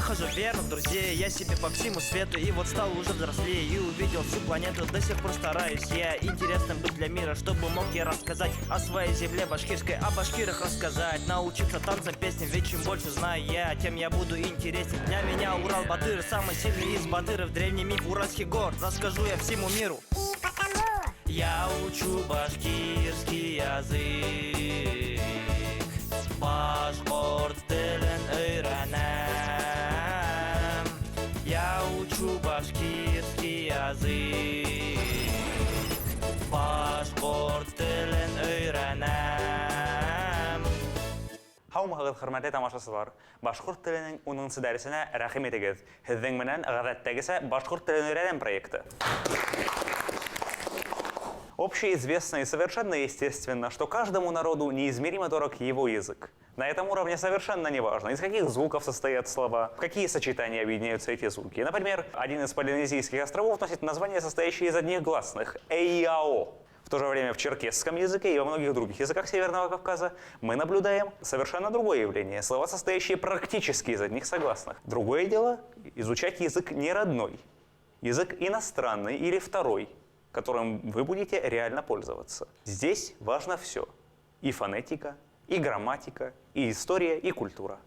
нахожу верных друзей. Я себе по всему свету и вот стал уже взрослее. И увидел всю планету, до сих пор стараюсь я интересным быть для мира, чтобы мог я рассказать о своей земле башкирской, о башкирах рассказать. Научиться танцам, песням, ведь чем больше знаю я, тем я буду интересен. Для меня Урал-Батыр, самый сильный из батыров. Древний миф уральских гор расскажу я всему миру. И потому я учу башкирский язык, башкорт телен öğrenem. Я учу башкирский язык, башкорт телен öğrenem. Һаумыгыз, хөрмәтле тамашачылар, башкорт теленең 10-нчы дәресенә рәхим итегез. Һезнең менән гадәттәгесә башкорт телен өйрәнәм проекты. Общеизвестно и совершенно естественно, что каждому народу неизмеримо дорог его язык. На этом уровне совершенно не важно, из каких звуков состоят слова, в какие сочетания объединяются эти звуки. Например, один из полинезийских островов носит название, состоящее из одних гласных – Эйяо. В то же время в черкесском языке и во многих других языках Северного Кавказа мы наблюдаем совершенно другое явление – слова, состоящие практически из одних согласных. Другое дело – изучать язык не родной, язык иностранный или второй, которым вы будете реально пользоваться. Здесь важно все – и фонетика, и грамматика, и история, и культура.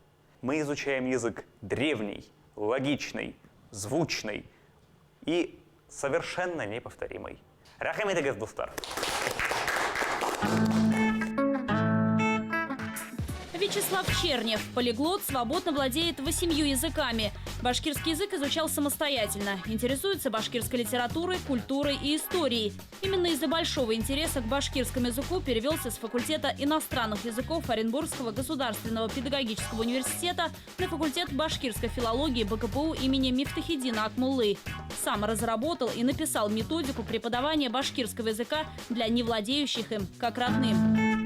Мы изучаем язык древний, логичный, звучный и совершенно неповторимый. Рахим итегез, достар! Вячеслав Чернев, полиглот, свободно владеет 8 языками. Башкирский язык изучал самостоятельно. Интересуется башкирской литературой, культурой и историей. Именно из-за большого интереса к башкирскому языку перевелся с факультета иностранных языков Оренбургского государственного педагогического университета на факультет башкирской филологии БКПУ имени Мифтахиддина Акмуллы. Сам разработал и написал методику преподавания башкирского языка для невладеющих им как родным.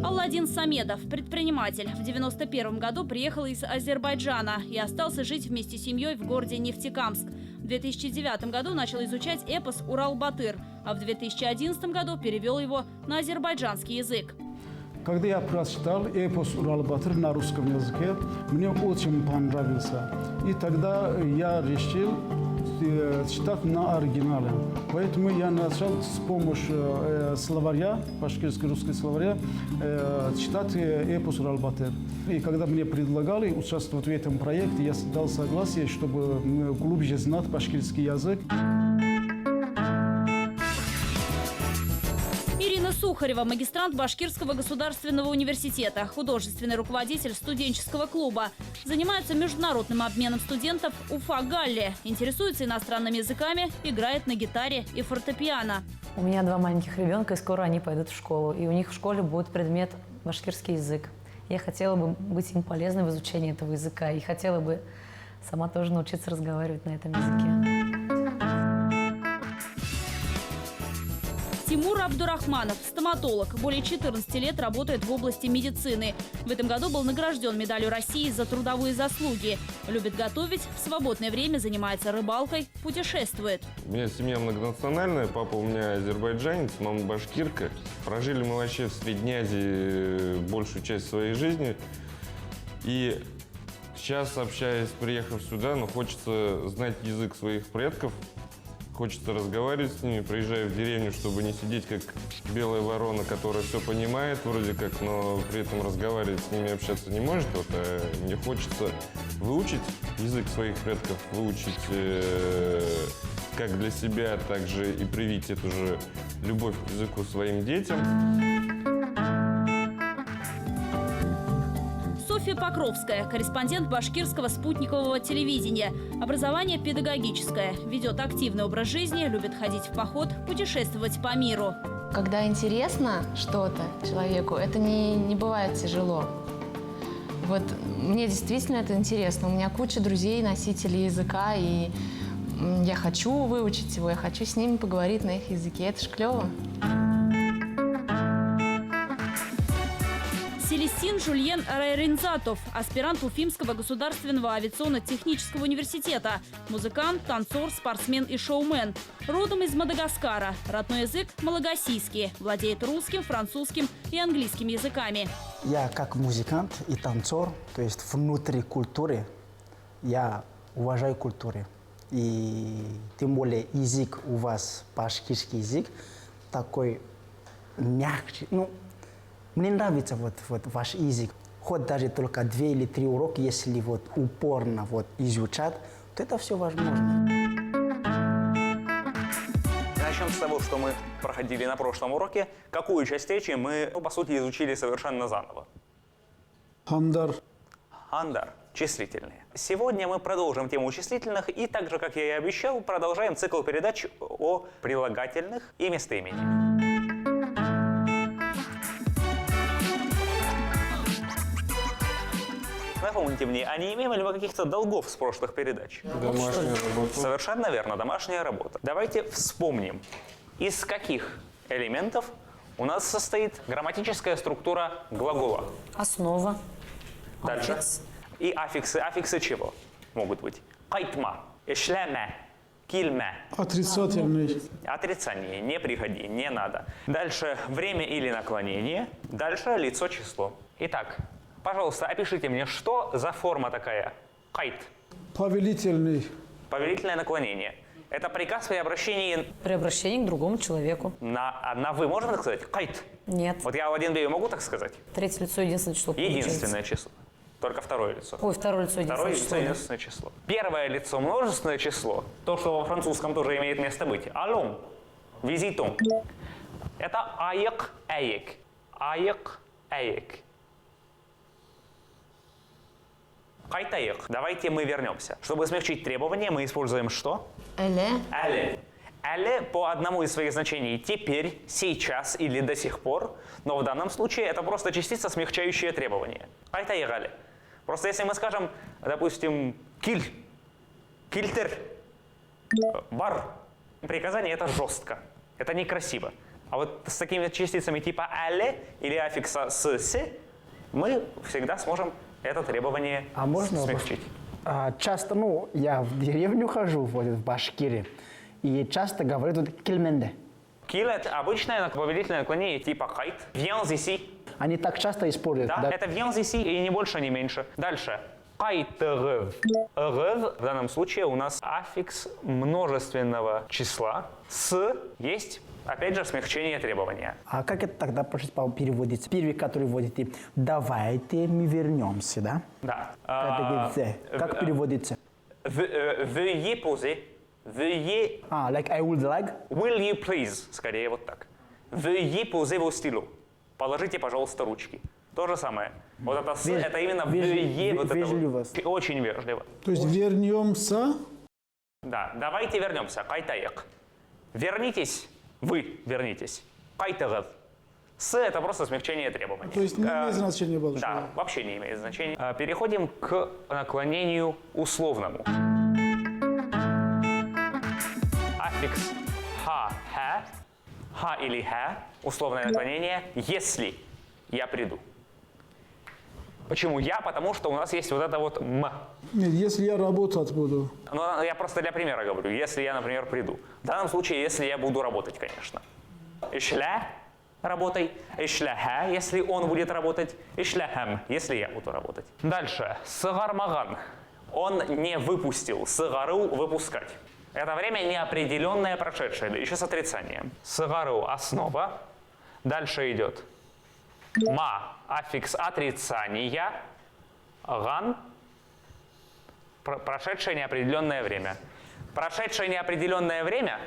Аладдин Самедов, предприниматель, в 1991 году приехал из Азербайджана и остался жить вместе с семьей в городе Нефтекамск. В 2009 году начал изучать эпос «Урал-Батыр», а в 2011 году перевел его на азербайджанский язык. Когда я прочитал эпос «Урал-Батыр» на русском языке, мне очень понравился. И тогда я решил читать на оригинале. Поэтому я начал с помощью словаря, башкирско-русского словаря, читать эпос «Урал-Батыр». И когда мне предлагали участвовать в этом проекте, я дал согласие, чтобы глубже знать башкирский язык. Ирина Сухарева, магистрант Башкирского государственного университета, художественный руководитель студенческого клуба. Занимается международным обменом студентов Уфа-Галле. Интересуется иностранными языками, играет на гитаре и фортепиано. У меня 2 маленьких ребенка, и скоро они пойдут в школу. И у них в школе будет предмет башкирский язык. Я хотела бы быть им полезной в изучении этого языка. И хотела бы сама тоже научиться разговаривать на этом языке. Тимур Абдурахманов, стоматолог, более 14 лет работает в области медицины. В этом году был награжден медалью России за трудовые заслуги. Любит готовить, в свободное время занимается рыбалкой, путешествует. У меня семья многонациональная, папа у меня азербайджанец, мама башкирка. Прожили мы вообще в Средней Азии большую часть своей жизни. И сейчас, общаясь, приехав сюда, но хочется знать язык своих предков. Хочется разговаривать с ними, приезжаю в деревню, чтобы не сидеть как белая ворона, которая все понимает вроде как, но при этом разговаривать с ними, общаться не может. Вот, мне хочется выучить язык своих предков, выучить как для себя, так же и привить эту же любовь к языку своим детям. Софья Покровская, корреспондент башкирского спутникового телевидения. Образование педагогическое. Ведет активный образ жизни, любит ходить в поход, путешествовать по миру. Когда интересно что-то человеку, это не бывает тяжело. Вот мне действительно это интересно. У меня куча друзей, носителей языка, и я хочу выучить его, я хочу с ними поговорить на их языке. Это ж клево. Селестин Жульен Райринзатов, аспирант Уфимского государственного авиационно-технического университета. Музыкант, танцор, спортсмен и шоумен. Родом из Мадагаскара. Родной язык – малагасийский. Владеет русским, французским и английским языками. Я как музыкант и танцор, то есть внутри культуры, я уважаю культуру. И тем более язык у вас, башкирский язык, такой мягче. Ну, мне нравится вот ваш язык. Хоть даже только 2 или 3 урока, если вот упорно вот изучать, то это все возможно. Начнем с того, что мы проходили на прошлом уроке. Какую часть речи мы, по сути, изучили совершенно заново. Хамдар. Андар. Числительные. Сегодня мы продолжим тему числительных и так же, как я и обещал, продолжаем цикл передач о прилагательных и местоимениях. Напомните мне, а не имели ли мы каких-то долгов с прошлых передач? Домашняя работа. Совершенно верно, домашняя работа. Давайте вспомним, из каких элементов у нас состоит грамматическая структура глагола. Основа. Дальше. Аффикс. И аффиксы. Аффиксы чего могут быть? Кайтма, эшлема, кильма. Отрицательный. Отрицание, не приходи, не надо. Дальше время или наклонение. Дальше лицо, число. Итак, пожалуйста, опишите мне, что за форма такая? Кайт. Повелительный. Повелительное наклонение. Это приказ при обращении При обращении к другому человеку. на «вы». Можно так сказать? Кайт. Нет. Вот я в один бей могу так сказать? Третье лицо единственное число. получается. Единственное число. Только второе лицо. Ой, второе лицо Второе единственное лицо число. да. единственное число. Первое лицо множественное число, то, что во французском тоже имеет место быть. Алон, визитон. Это аек, эек. Аек, эек. Кайтаек. Давайте мы вернемся. Чтобы смягчить требования, мы используем что? Эле. Эле. Эле по одному из своих значений теперь, сейчас или до сих пор, но в данном случае это просто частица, смягчающая требования. Кайтаек эле. Просто если мы скажем, допустим, киль, кильтер, бар, приказание — это жестко, это некрасиво. А вот с такими частицами типа «але» или аффикса «с», мы всегда сможем это требование А можно смягчить. Часто, ну, я в деревню хожу, вот в Башкирии, и часто говорят тут кильменде. Киль — это обычное повелительное наклонение типа «кайт». «Viens ici». Они так часто используют, Да, это «viens ici» и не больше, не меньше. Дальше. «Кайтегев». «Гев» в данном случае у нас аффикс множественного числа. «С» есть, опять же, смягчение требования. А как это тогда переводится? Первый, который вводите, давайте мы вернемся, да? Да. Как переводится? Veuillez poser. Veuillez. Like I would like. Will you please? Скорее вот так. Veuillez poser vos stylos. Положите, пожалуйста, ручки. То же самое. Вот это «с» это именно veuillez. Вот вежливо. это вот. Очень вежливо. То есть вернемся. Да, давайте вернемся. Кайтаек. Вернитесь. Вы вернитесь. Кайтегев. «С» это просто смягчение требований. То есть не имеет значения большого. Да, вообще не имеет значения. Переходим к наклонению условному. Аффикс ха, ха, ха или ха, условное наклонение, если я приду. Почему я? Потому что у нас есть вот это вот м. Нет, если я работать буду. Но я просто для примера говорю. Если я, например, приду. В данном случае, если я буду работать, конечно. Ишля – работай. Ишляха – если он будет работать. Ишляхам – если я буду работать. Дальше. Сыгармаган. Он не выпустил. Сыгару – выпускать. Это время неопределенное прошедшее, да еще с отрицанием. Сыгару – основа. Дальше идет ма – аффикс отрицания. Ган – прошедшее неопределенное время. Прошедшее неопределенное время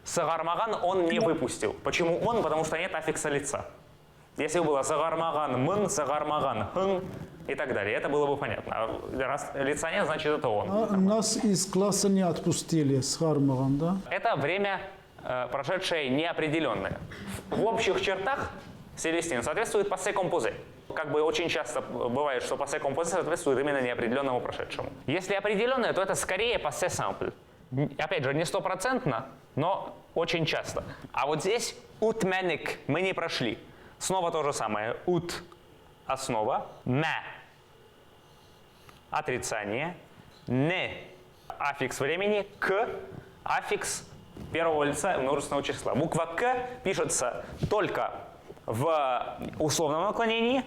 сагармаган он не выпустил. Почему он? Потому что нет аффикса лица. Если бы было сагармаган мын, сагармаган хын и так далее, это было бы понятно. А раз лица нет, значит это он. Нас из класса не отпустили с Хармовым, да? Это время, прошедшее неопределенное. В общих чертах Селестин соответствует пассе композе. Как бы очень часто бывает, что пассе композе соответствует именно неопределенному прошедшему. Если определенное, то это скорее пассе сампль. Опять же, не стопроцентно, но очень часто. А вот здесь утменик мы не прошли. Снова то же самое. Ут – основа. Ме – отрицание. Не – аффикс времени. К – аффикс первого лица множественного числа. Буква К пишется только в условном наклонении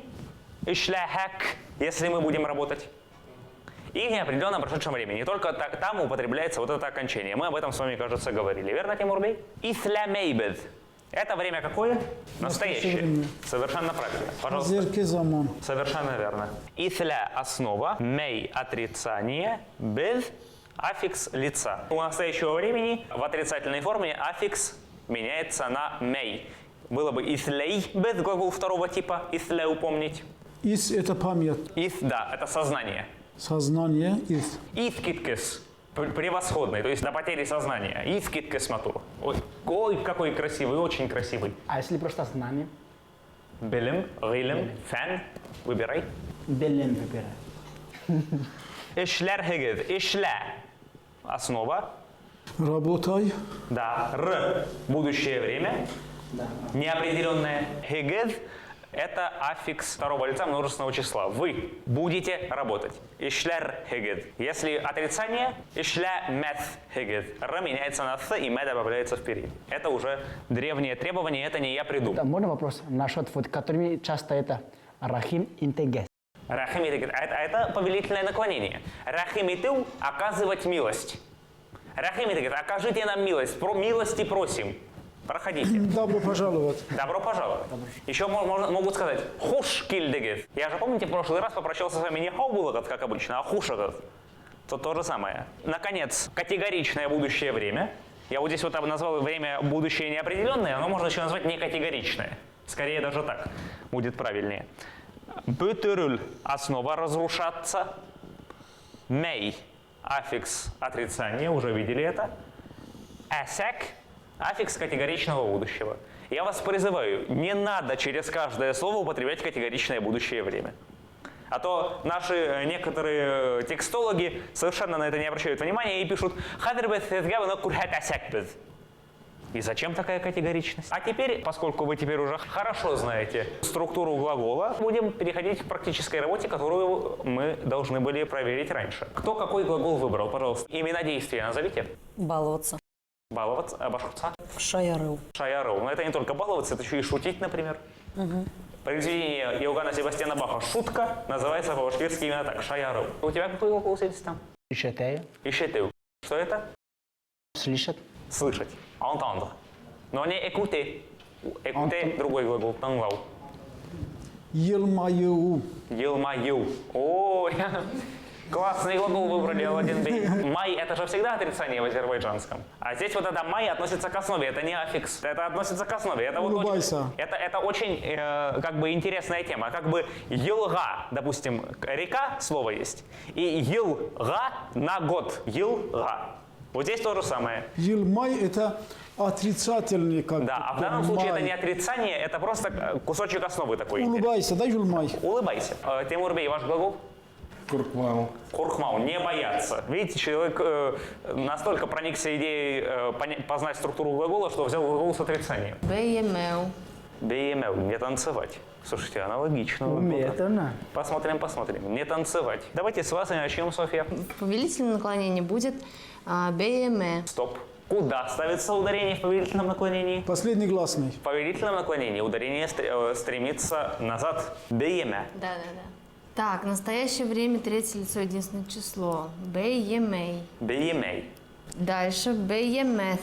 Ишлехек, если мы будем работать. И в неопределенном прошедшем времени. Не только там употребляется вот это окончание. Мы об этом с вами, кажется, говорили. Верно, Тимурбей? Исламейбед. Это время какое? Настоящее. время. Совершенно правильно. Пожалуйста. Hazırki zaman. Совершенно верно. Исля – основа, мей – отрицание, бед – аффикс лица. У настоящего времени в отрицательной форме аффикс меняется на мей. Было бы ислей, бед – глагол второго типа, исле – упомнить. Is это память. Ис – да, это сознание. Сознание. Is. Искиткес – превосходный, то есть до потери сознания. Искиткес матур. Ой, какой красивый, очень красивый. А если просто знание? Белем, рилем, фен. Выбирай. Белен выбирай. Ишлер хегед. Ишле. Основа. Работай. Да. Р. Будущее время. Неопределенное. Хегед. Это аффикс второго лица множественного числа. Вы будете работать. Ишлер хегед. Если отрицание, ишле мет хегед. Р меняется на с, и мет добавляется впереди. Это уже древние требования, это не я придумал. Да, можно вопрос насчет, вот, которыми часто это рахим интегес? Рахим это повелительное наклонение. Рахим иту – оказывать милость. Рахим окажите нам милость. Милости просим. Проходите. Добро пожаловать. Добро пожаловать. Еще могут сказать хуш кильдегет. Я же, помните, в прошлый раз попрощался с вами не хаубулагат, как обычно, а хушагат. То же самое. Наконец, категоричное будущее время. Я вот здесь вот назвал время будущее неопределенное, оно можно еще назвать некатегоричное. Скорее даже так будет правильнее. Бютыруль – основа разрушаться. Мей – аффикс отрицания, уже видели это. Эсек – аффикс категоричного будущего. Я вас призываю, не надо через каждое слово употреблять категоричное будущее время. А то наши некоторые текстологи совершенно на это не обращают внимания и пишут И зачем такая категоричность? А теперь, поскольку вы теперь уже хорошо знаете структуру глагола, будем переходить к практической работе, которую мы должны были проверить раньше. Кто какой глагол выбрал, пожалуйста? Имена действия назовите. Баловаться. Баловаться, башкурца? Шаярыл. Шаярыл. Но это не только баловаться, это еще и шутить, например. Произведение Иоганна Себастьяна Баха «Шутка» называется по-башкирски именно так – «Шаярыл». У тебя какой глагол садится там? Ищетею. Ищетею. Что это? Слышат. Слышать. Entendre. Но не écouter. Écouter – другой глагол. Тангвал. Yılmayı. Елмаю. Ой, классный глагол выбрали, Аладдин Бей. Май – это же всегда отрицание в азербайджанском. А здесь вот это май относится к основе, это не аффикс. Это относится к основе. Это вот Улыбайся. это очень как бы интересная тема. Как бы елга, допустим, река, слово есть, и елга на год. Елга. Вот здесь то же самое. Yılmay это отрицательный как. Да, а в данном случае это не отрицание, это просто кусочек основы такой. Улыбайся, да, Yılmay? Улыбайся. Тимурбей, ваш глагол? Куркмау. Куркмау, не бояться. Видите, человек настолько проникся идеей познать структуру глагола, что взял глагол с отрицанием. Бейемеу. Бейемеу, не танцевать. Слушайте, аналогично. Умеет она. Посмотрим. Не танцевать. Давайте с вас и начнем, Софья. В повелительном наклонении будет бейеме. Стоп. Куда ставится ударение в повелительном наклонении? Последний гласный. В повелительном наклонении ударение стремится назад. Бейеме. Да. Так, настоящее время, третье лицо, единственное число. Бейемей. Бейемей. Дальше бейемет.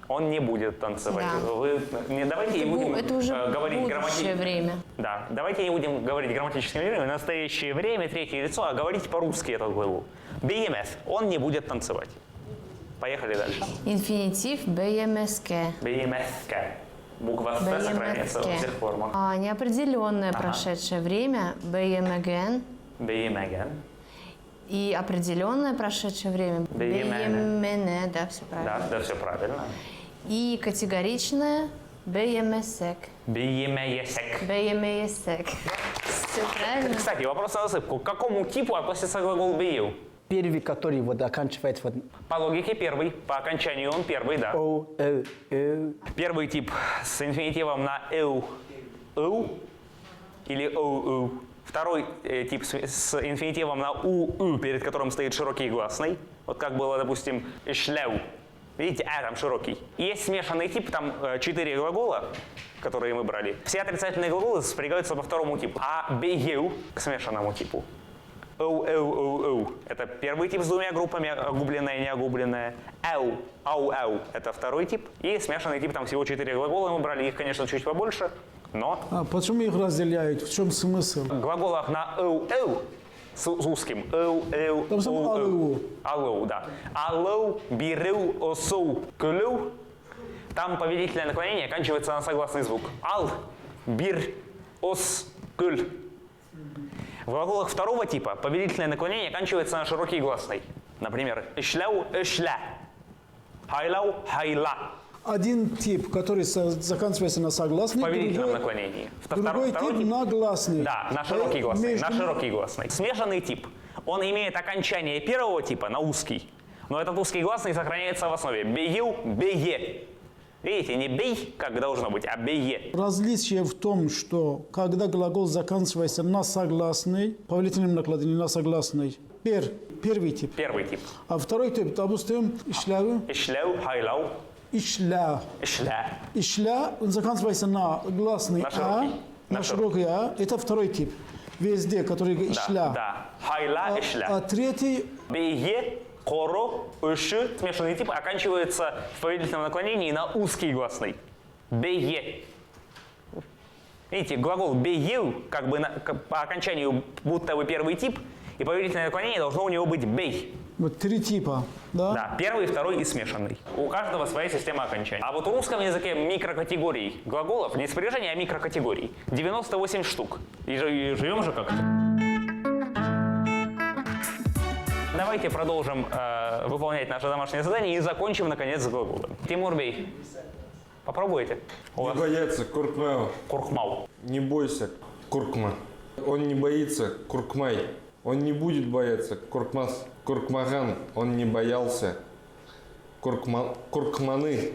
Он не будет танцевать. Да. Вы не давайте не будем Это уже говорить будущее время. Да, давайте не будем говорить грамматическим временем, настоящее время, третье лицо, а говорить по-русски этот глагол. BMF, он не будет танцевать. Поехали дальше. Инфинитив бейемеске. BMF. Буква С сохраняется во всех формах. Неопределенное прошедшее время бейемеген. BMAGAN. И определенное прошедшее время бейемене. Да, все правильно. Да, все правильно. И категоричное бейемесек. BMAESEC. Бейемесек. Все правильно. Кстати, вопрос на засыпку. К какому типу относится глагол BU? Первый, который вот оканчивается вот По логике первый, по окончанию он первый, да. о, Первый тип с инфинитивом на «эу», или «оу». Второй тип с инфинитивом на «у», перед которым стоит широкий гласный. Вот как было, допустим, «ишлеу». Видите, там широкий. И есть смешанный тип, там 4 глагола, которые мы брали. Все отрицательные глаголы спрягаются по второму типу. А бегеу к смешанному типу. Оу. Это первый тип с двумя группами, огубленное и неогубленное. Ау. Это второй тип. И смешанный тип, там всего 4 глагола мы брали. Их, конечно, чуть побольше, но... А почему их разделяют? В чем смысл? В глаголах на оу с узким. Там сам аллу. Аллоу, да. Аллоу, биру, осоу, кулю. Там повелительное наклонение оканчивается на согласный звук. Ал, бир, ос, куль. В глаголах второго типа повелительное наклонение оканчивается на широкий гласный. Например, ишляу, ишля. Хайлау, хайла. Один тип, который заканчивается на согласный, В повелительном наклонении. другой тип на гласный. Да, на широкий гласный. Между- На широкий гласный. Смешанный тип. Он имеет окончание первого типа на узкий, но этот узкий гласный сохраняется в основе. Бею, бее. Видите, не бей, как должно быть, а бее. Различие в том, что когда глагол заканчивается на согласный, повелительным наклонением на согласный, первый тип. Первый тип. А второй тип, допустим, ишляу, Ишляу, хайлау, ишля. ишля. Ишля, он заканчивается на гласный На а, широкий. на широкий а. Это второй тип. Везде, который ишля. Да. Хайла, ишля. А третий, Бее, коро, ыши, смешанный тип, оканчивается в повелительном наклонении на узкий гласный. Бее. Видите, глагол бею, как бы по окончанию будто бы первый тип, и повелительное наклонение должно у него быть бей. вот три типа, да? Да, первый, второй и смешанный. У каждого своя система окончаний. А вот в русском языке микрокатегорий глаголов, не спряжений, а микрокатегорий, 98 штук. И живем же как-то. Давайте продолжим выполнять наше домашнее задание и закончим, наконец, с глаголом. Тимур Бей, попробуйте. У Не вас бояться, Куркмау. куркмау. Не бойся, Куркма. Он не боится, Куркмай. Он не будет бояться, Куркмас. Куркмаган, он не боялся. Куркманы.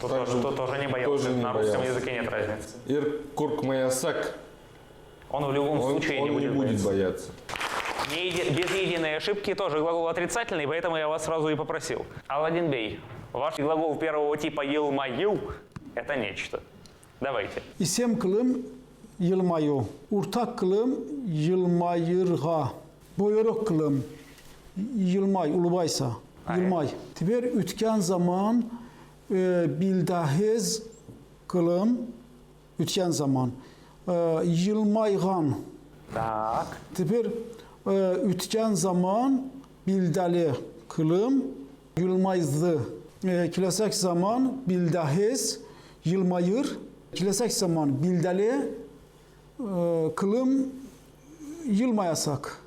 Тут тоже не боялся. тоже не На русском боялся. языке нет разницы. Ир Куркмаясак, Он в любом он случае не будет бояться. Без единой ошибки тоже глагол отрицательный, поэтому я вас сразу и попросил. Аладдин Бей, ваш глагол первого типа «елмаю» — это нечто. Давайте. İsem kılım yılmayı, ortak kılım yılmayırğa, boyoruk kılım yılmay, ulubaysa, yılmay. Teper ütken zaman bildahez kılım, ütken zaman yılmayğan. Так. Teper ütken zaman bildali kılım yılmayzdı. Kilesek zaman bildahez yılmayır. Kilesek zaman bildali kılım yılmayasak.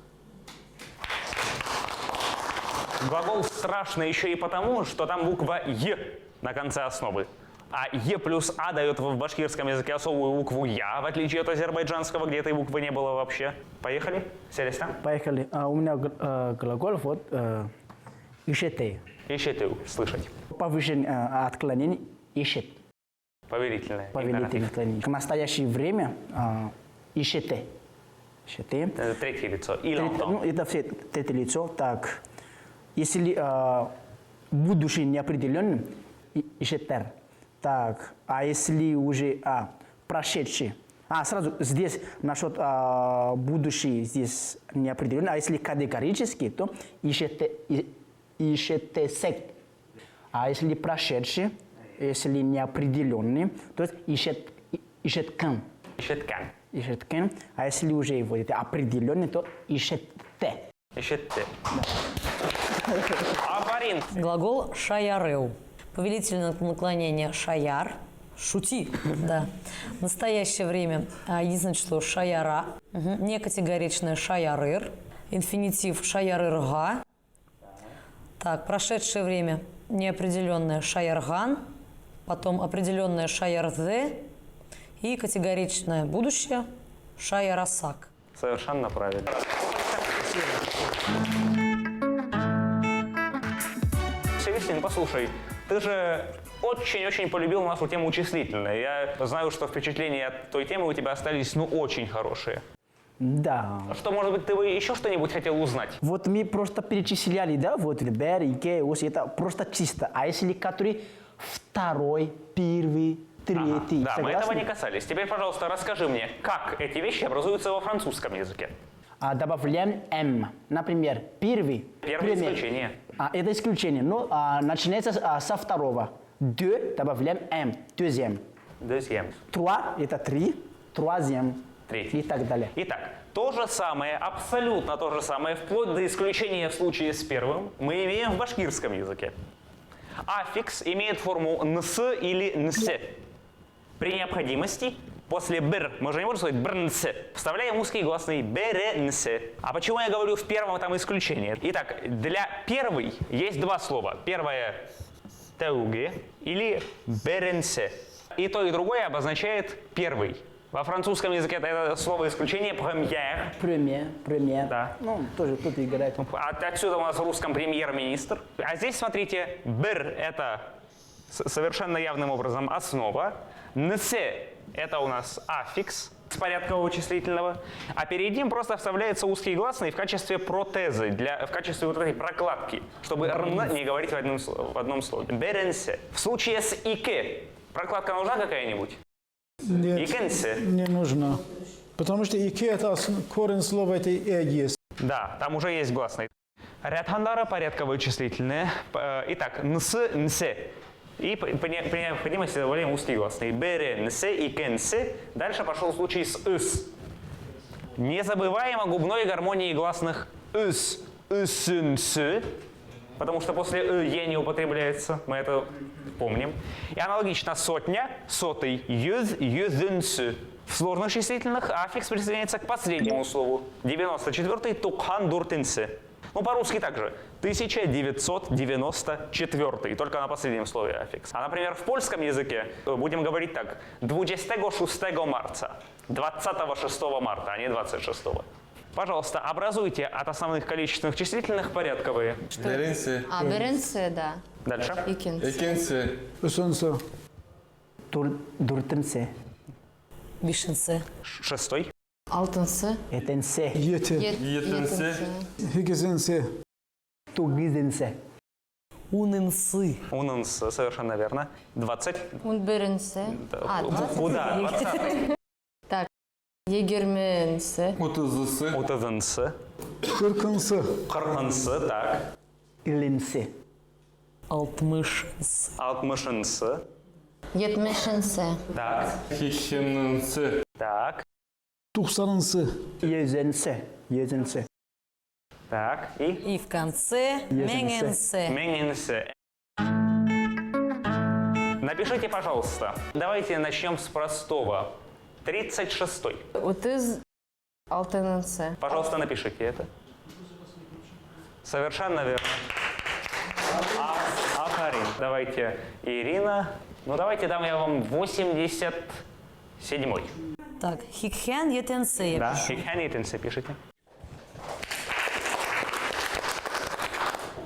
Глагол страшный еще и потому, что там буква «е» на конце основы. А «е» плюс «а» дает в башкирском языке особую букву «я», в отличие от азербайджанского, где этой буквы не было вообще. Поехали? Селись там? Поехали. У меня глагол вот ищете. Ищите, слышать. Повышенное отклонение ищет. Повелительное. Повелительное отклонение. В настоящее время ищете. Ищете. Это третье лицо. И Ну, это все третье лицо. Так, если будущее неопределенным, ищетер. Так, а если уже прошедший, сразу здесь насчет будущее здесь неопределенно, а если категорически, то ищете сект. А если прошедший, если неопределенный, то есть ищет кан. Ищеткан. Ищет кан. А если уже вот это определенный, то ищет те. Ищете. Аварин. Глагол «шаярыл». Повелительное наклонение «шаяр». Шути, да. В настоящее время единственное число «шаяра». Некатегоричное «шаярыр». Инфинитив «шаярырга». Так, прошедшее время неопределенное «шаярган». Потом определенное «шаярзе». И категоричное будущее «шаярасак». Совершенно правильно. Севестин, послушай, ты же очень-очень полюбил нашу тему числительной. Я знаю, что впечатления от той темы у тебя остались, очень хорошие. Да. Что, может быть, ты бы еще что-нибудь хотел узнать? Вот мы просто перечисляли, да, вот бер, ике, ос, это просто чисто. А если который второй, первый, третий, Да, мы этого согласны? не касались. Теперь, пожалуйста, расскажи мне, как эти вещи образуются во французском языке? Добавляем «м». Например, первый. Первое пример. исключение. Это исключение, но начинается со второго. Deux, добавляем «м», deuxième. Deuxième. Trois, это три, troisième. Третий. И так далее. Итак, то же самое, абсолютно то же самое, вплоть до исключения в случае с первым, мы имеем в башкирском языке. Аффикс имеет форму «нс» или «нсе». При необходимости после «бр» мы же не можем сказать «брнсе», вставляем узкий гласный «беренсе». А почему я говорю в первом там исключение? Итак, для первой есть два слова. Первое «теуге» или «беренсе». И то, и другое обозначает «первый». Во французском языке это слово исключение «première». Premier. Да. Ну, тоже тут играет. Отсюда у нас в русском премьер-министр. А здесь, смотрите, «бр» — это совершенно явным образом основа. «Нсе» — это у нас аффикс с порядкового числительного. А перед ним просто вставляется узкий гласный в качестве протезы, в качестве вот этой прокладки, чтобы «рн» не говорить в одном слове. «Беренсе». В случае с «ике» прокладка нужна какая-нибудь? Нет, Икенсе. не нужно. Потому что «ике» это корень слова это «эг» есть. Да, там уже есть гласный. Ряд хандара порядковые числительные. Итак, «нс», «нсе». И при необходимости добавляем узкий гласный. «Бере», «нсе» и «кенсе». Дальше пошел случай с «ыс». Не забываем о губной гармонии гласных «ыс», «ысын», «сы», потому что после «е» не употребляется, мы это помним. И аналогично сотня, сотый, «юз», «юзынсы». В сложных числительных аффикс присоединяется к последнему слову. 94-й «тукхан дуртынсы». Ну, по-русски также. 1994, только на последнем слове аффикс. А, например, в польском языке будем говорить так. 26 марта. 26 марта, а не 26. Пожалуйста, образуйте от основных количественных числительных порядковые. Беренсе. Беренсе, да. Дальше. Икенсе. Экенсе. Усонса. Дуртенсе. Вишенце. Шестой. Алтынсе. Этенсе. Ете. Етенсе. Хигезенсе. Тугизенсе. Унынсы. Унынс, совершенно верно. 20. Унберенсе. Куда? 20. Егерменсе. Утызысы. Утызынсы. Кыркынсы. Кыргынсы, так. Иленсе. Алтмышс. Алтмышынсы. Етмешенсе. Так. Хищенынсы. Так. Тухсарынсы. Езенсе. Езенсе. Так. И И в конце мененсе. Менинсе. Напишите, пожалуйста. Давайте начнем с простого. 36-й. Утыз Алтыненсе. Пожалуйста, напишите это. Совершенно верно. Афарин. Давайте, Ирина. Ну, давайте дам я вам 87-й. Так, хикхен етенсе. Да, Хиханитенсе пишите.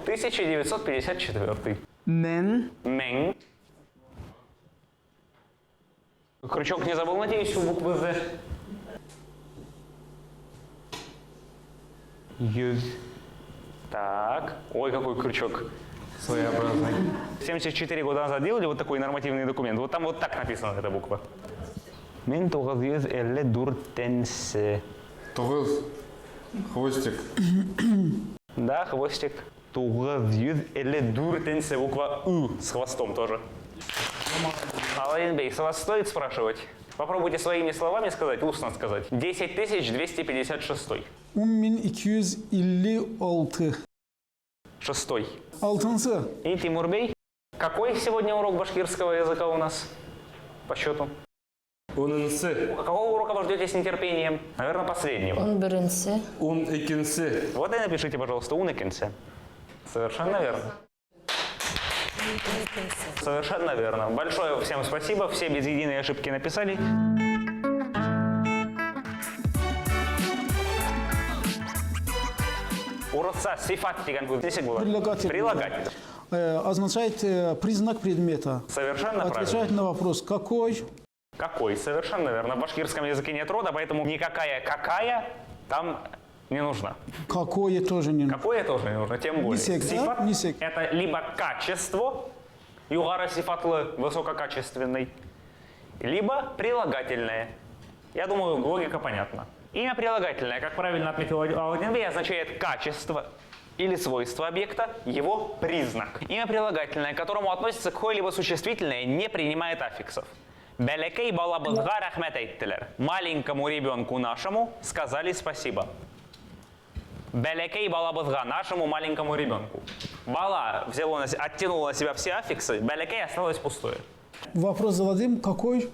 1954. Мен. Мeng. Крючок не забыл, надеюсь, у буквы «З». Юз. Так. Ой, какой крючок своеобразный. 74 года назад делали вот такой нормативный документ. Вот там вот так написана эта буква. Мен тоғыз жүз елу дүртенсе. Тогыз. Хвостик. Да, хвостик. Тоғыз жүз елу дүртенсе. Буква «У» с хвостом тоже. Алаин Бей, с вас стоит спрашивать? Попробуйте своими словами сказать, устно сказать. 10256. 10256. Шестой. Алтынсы. И Тимур Бей. Какой сегодня урок башкирского языка у нас по счету? Унынсы. Какого урока вы ждете с нетерпением? Наверное, последнего. Унберенсе. Ун экенсе. Вот и напишите, пожалуйста, унекенсе. Совершенно верно. Совершенно верно. Большое всем спасибо. Все без единой ошибки написали. Уродца сифат тиган будет. Прилагательное. Прилагательное. Означает признак предмета. Совершенно Отвечает правильно. на вопрос «какой?». Какой? Совершенно верно. В башкирском языке нет рода, поэтому никакая какая Там не нужно. Какое тоже не нужно. Какое тоже не нужно, тем более. Нисек, да? Сифат Нисек. – это либо качество, югара сифатлы высококачественный, либо прилагательное. Я думаю, логика понятна. Имя прилагательное, как правильно отметил Аладдин, означает качество или свойство объекта, его признак. Имя прилагательное, к которому относится какое-либо существительное, не принимает аффиксов. Бәләкәй балабызға рәхмәт әйттеләр. Маленькому ребенку нашему сказали спасибо. Бәләкәй балабызға, нашему маленькому ребенку. Бала оттянула на себя все аффиксы, бәләкәй осталось пустое. Вопрос зададим, какой?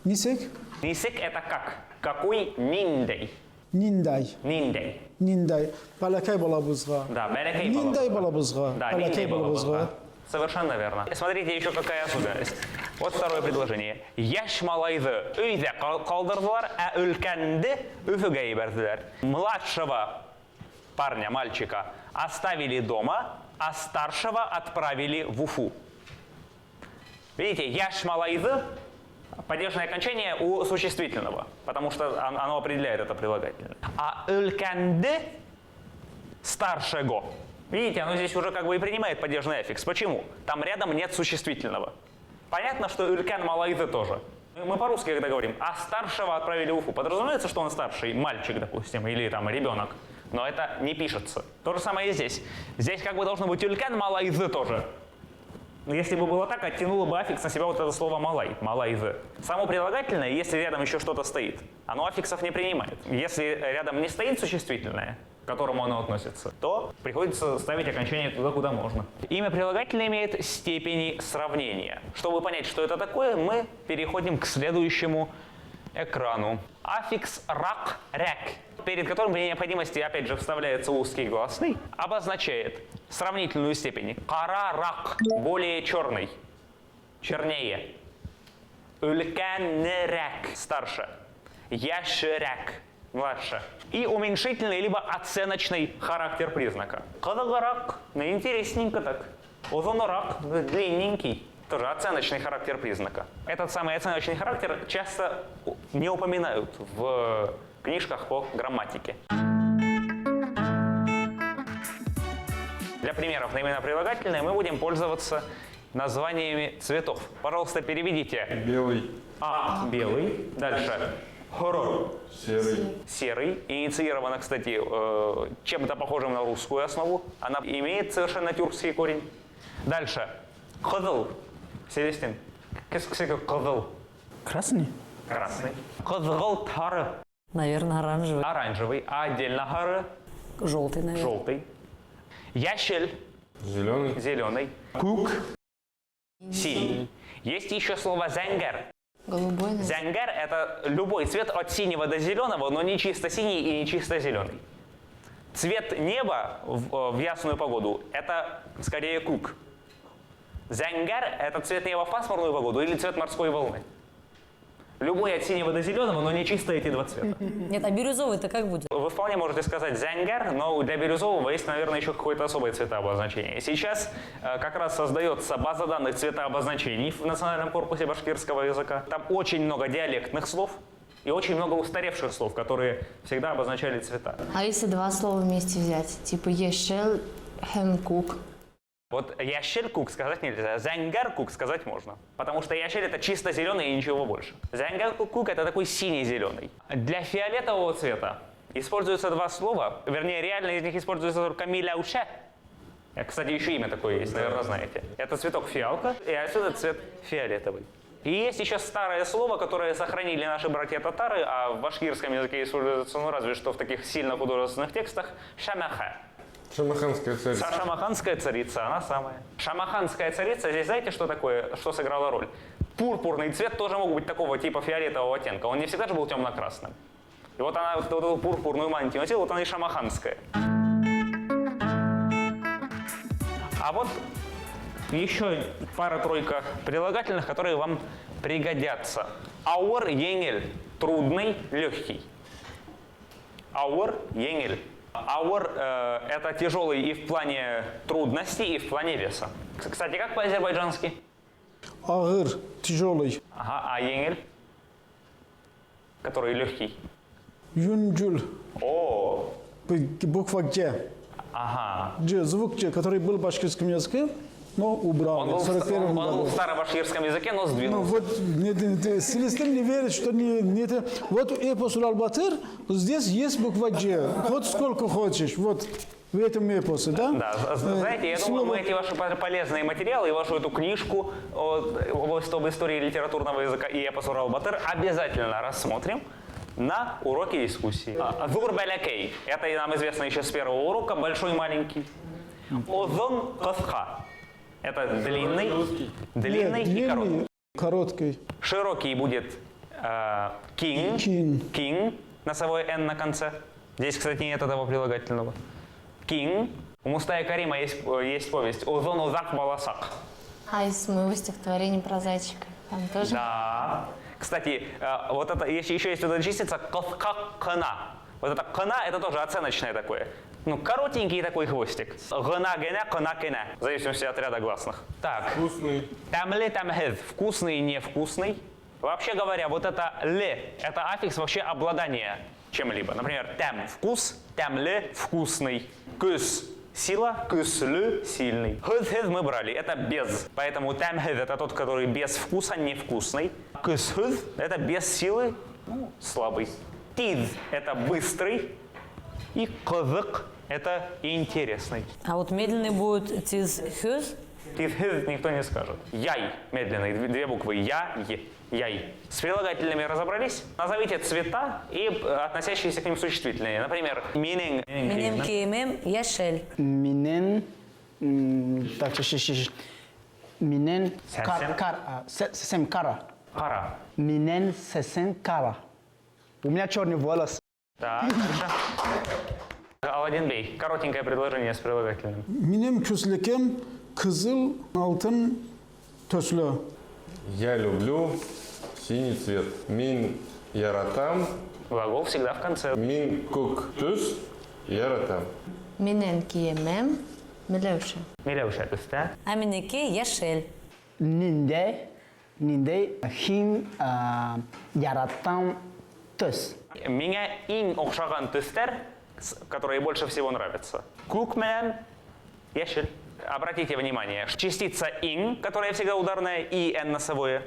Нисек? Нисек – это как? Какой ниндей? Ниндай. Ниндей. Ниндай. Балакай балабузга. Да, бәләкәй Ниндай балабузга. Да, Балакай ниндей балабызға. балабузга. Совершенно верно. Смотрите, еще какая особенность. Вот второе предложение. Яш малайды өйдә калдырдылар, а өлкәнде өфөгә ебәрделәр. Младшего парня, мальчика, оставили дома, а старшего отправили в Уфу. Видите, яш малайды – падежное окончание у существительного, потому что оно определяет это прилагательное. А өлкәнде – старшего. Видите, оно здесь уже как бы и принимает падежный аффикс. Почему? Там рядом нет существительного. Понятно, что ülken малайды тоже. Мы по-русски когда говорим, а старшего отправили в Уфу, подразумевается, что он старший, мальчик, допустим, или там ребенок. Но это не пишется. То же самое и здесь. Здесь как бы должно быть ülken малайды тоже. Если бы было так, оттянуло бы аффикс на себя вот это слово малай, малайды. Само прилагательное, если рядом еще что-то стоит, оно аффиксов не принимает. Если рядом не стоит существительное, к которому оно относится, то приходится ставить окончание туда, куда можно. Имя прилагательное имеет степени сравнения. Чтобы понять, что это такое, мы переходим к следующему экрану. Аффикс рак, ряк, перед которым при необходимости опять же вставляется узкий гласный, обозначает сравнительную степень. Кара рак, более черный, чернее. Ülkәнерәк, старше. Яшерәк, младше. И уменьшительный либо оценочный характер признака. Кадыгырак, интересненько так. Узунырак, длинненький. Тоже оценочный характер признака. Этот самый оценочный характер часто не упоминают в книжках по грамматике. Для примеров на имена прилагательные мы будем пользоваться названиями цветов. Пожалуйста, переведите. Белый. Белый. Дальше. Хоро. Серый. Серый. Инициирована, кстати, чем-то похожим на русскую основу. Она имеет совершенно тюркский корень. Дальше. Кызыл. Селестин. Кызыл. Красный? Красный. Кызгыл тары. Наверное, оранжевый. Оранжевый. А отдельно хары. Желтый, наверное. Желтый. Ящель. Зеленый. Зеленый. Кук. Синий. Есть еще слово зәңгәр. Голубой, наверное. Зәңгәр – это любой цвет от синего до зеленого, но не чисто синий и не чисто зеленый. Цвет неба в ясную погоду – это скорее кук. Зәңгәр – это цвет неба в пасмурную погоду или цвет морской волны. Любой от синего до зеленого, но не чисто эти два цвета. Нет, а бирюзовый-то как будет? Вы вполне можете сказать зәңгәр, но для бирюзового есть, наверное, еще какое-то особое цветообозначение. Сейчас как раз создается база данных цветообозначений в Национальном корпусе башкирского языка. Там очень много диалектных слов и очень много устаревших слов, которые всегда обозначали цвета. А если два слова вместе взять? Типа ешел, хемкук. Вот ящель кук сказать нельзя, зәңгәр кук сказать можно. Потому что ящель это чисто зеленый и ничего больше. Зәңгәр кук это такой синий-зеленый. Для фиолетового цвета используются два слова, вернее реально из них используется только миляуше. Кстати, еще имя такое есть, наверное, знаете. Это цветок фиалка, и отсюда цвет фиолетовый. И есть еще старое слово, которое сохранили наши братья-татары, а в башкирском языке используется, ну разве что в таких сильно художественных текстах, шамаха. Шамаханская царица. Шамаханская царица, она самая. Шамаханская царица, здесь знаете, что такое, что сыграла роль? Пурпурный цвет тоже мог быть такого типа фиолетового оттенка. Он не всегда же был темно-красным. И вот она вот эту пурпурную мантию носила, вот она и шамаханская. А вот еще пара-тройка прилагательных, которые вам пригодятся. Ауыр, еңел, трудный, легкий. Ауыр, еңел. Ауыр это тяжелый и в плане трудностей, и в плане веса. Кстати, как по-азербайджански? Ağır, тяжелый. Ага, а еңел? Который легкий. Юнджуль. О, Буква Г. ага. G, звук G, который был в башкирском языке, но убрал. Он был, в 41-м он был году. в старобашкирском языке, но Ну сдвинулся. вот, стилисты не верят, что не это. Вот эпос Урал-Батыр, здесь есть буква G. Вот сколько хочешь, вот в этом эпосе, да? Да, знаете, я думаю, мы эти ваши полезные материалы и вашу эту книжку об истории литературного языка и эпос Урал-Батыр обязательно рассмотрим на уроке дискуссии. Зур Балякей. Это нам известно еще с первого урока, большой маленький. Озон Косха. Это длинный и короткий. Короткий. Широкий будет king, king, носовой n на конце. Здесь, кстати, нет этого прилагательного. King. У Мустая Карима есть повесть «Озон Узак Баласак». А из моего стихотворения про зайчика? Там тоже? Да. Кстати, вот это еще есть вот эта частица «косха кана». Вот это «кана» — это тоже оценочное такое. Ну, коротенький такой хвостик. «Гына гена, кана кена». В зависимости от ряда гласных. Так. Вкусный. Тамле тамхез. Вкусный, невкусный. Вообще говоря, вот это «ле» — это аффикс вообще обладания чем-либо. Например, «тям» — вкус, «тямле» — вкусный. «Кыс» — сила, «кыслы» — сильный. «Хыз-хыз» мы брали, это без. Поэтому «тямхез» — это тот, который без вкуса, невкусный. «Кыс-хыз» — это без силы, ну, слабый. «Тиз» — это быстрый. И «кызык» — это интересный. А вот медленный будет тиз хюз. «Тиз-хыз» никто не скажет. «Яй» — медленный, две буквы «я», «е». Яй. С прилагательными разобрались? Назовите цвета и относящиеся к ним существительные. Например, минен. Минем киемем яшель. Минен, так, минен, сесем кара. Кара. Минен, сесем кара. У меня черный волос. Так, дальше. Аладдин Бей. Коротенькое предложение с прилагательным. Benim küslekem kızıl altın төслі. Я люблю синий цвет. Мин яратам, Глагол всегда в конце. мин кук түс яратам. Менен киемем милеуша. Милеуша, да? А минеке яшель. Нинде хим яратам төс. Меня ин окшаган түстер, которые больше всего нравятся. Кукмен, яшель. Обратите внимание, частица ин, которая всегда ударная, и н носовое,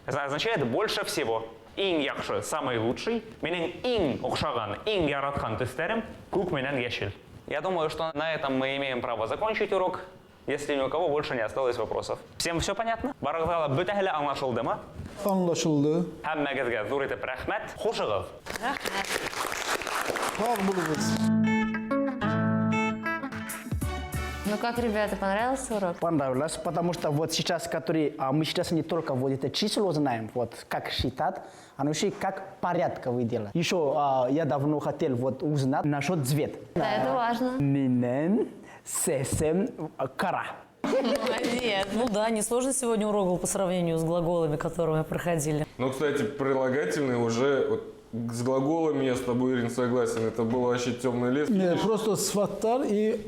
означает больше всего. Ин яхши самый лучший, менен ин окшаган, ин яратхан тестерем, кук менен яшель. Я думаю, что на этом мы имеем право закончить урок, если ни у кого больше не осталось вопросов. Всем все понятно? Барагзала бүтәһле аңлашылдымы? Anlaşıldı. Һәммәгезгә зур итеп рәхмәт. Хушыгыз. Sağ bulunuz. Ну как, ребята, понравился урок? Понравилось, потому что вот сейчас, мы сейчас не только вот это число знаем, вот как считать, а еще и как порядковое дело. Еще я давно хотел вот узнать насчет цвета. Да, это важно. Минен, сесем, кара. Молодец. Ну да, несложный сегодня урок был по сравнению с глаголами, которые мы проходили. Ну, кстати, прилагательные уже вот, с глаголами я с тобой, Ирин, согласен. Это был вообще темный лес. Просто sıfatlar и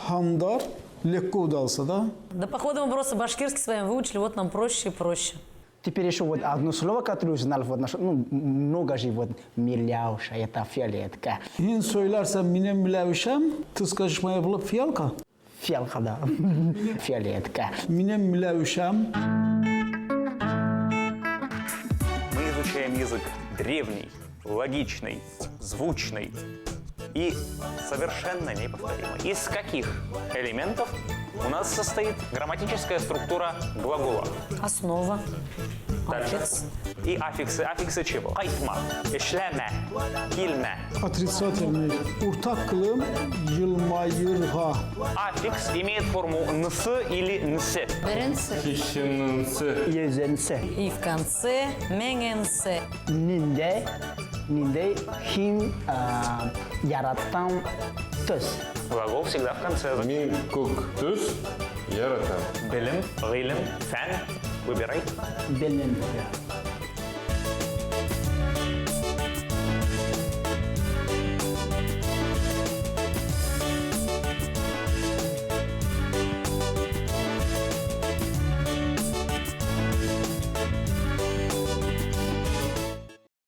hamdar легко удался, да? Да, походу, мы просто башкирский с вами выучили, вот нам проще и проще. Теперь еще вот одно слово, которое узнал, вот, ну, много же вот milyauша, это фиолетка. Hin söylersen minem milevşem, tıskaşma yapılıp fiyalka. Фиалка, да. Фиолетка. Minem milevşem. Мы изучаем язык древний, логичный, звучный и совершенно неповторимый. Из каких элементов у нас состоит грамматическая структура глагола? Основа. Дальше. Аффикс. И аффиксы. Аффиксы чего? Кайтма, ишлеме, кильме. Отрицательный. Урtak kılım yılmayırha. Аффикс имеет форму нс или нс. Беренцы. Хищенцы. Yüzense. И в конце менгенсе. Ninde him yaratan töz. Глагол всегда в конце. Мин кук түс яратам. Билим, гилим, фен. Выбирай. Белин.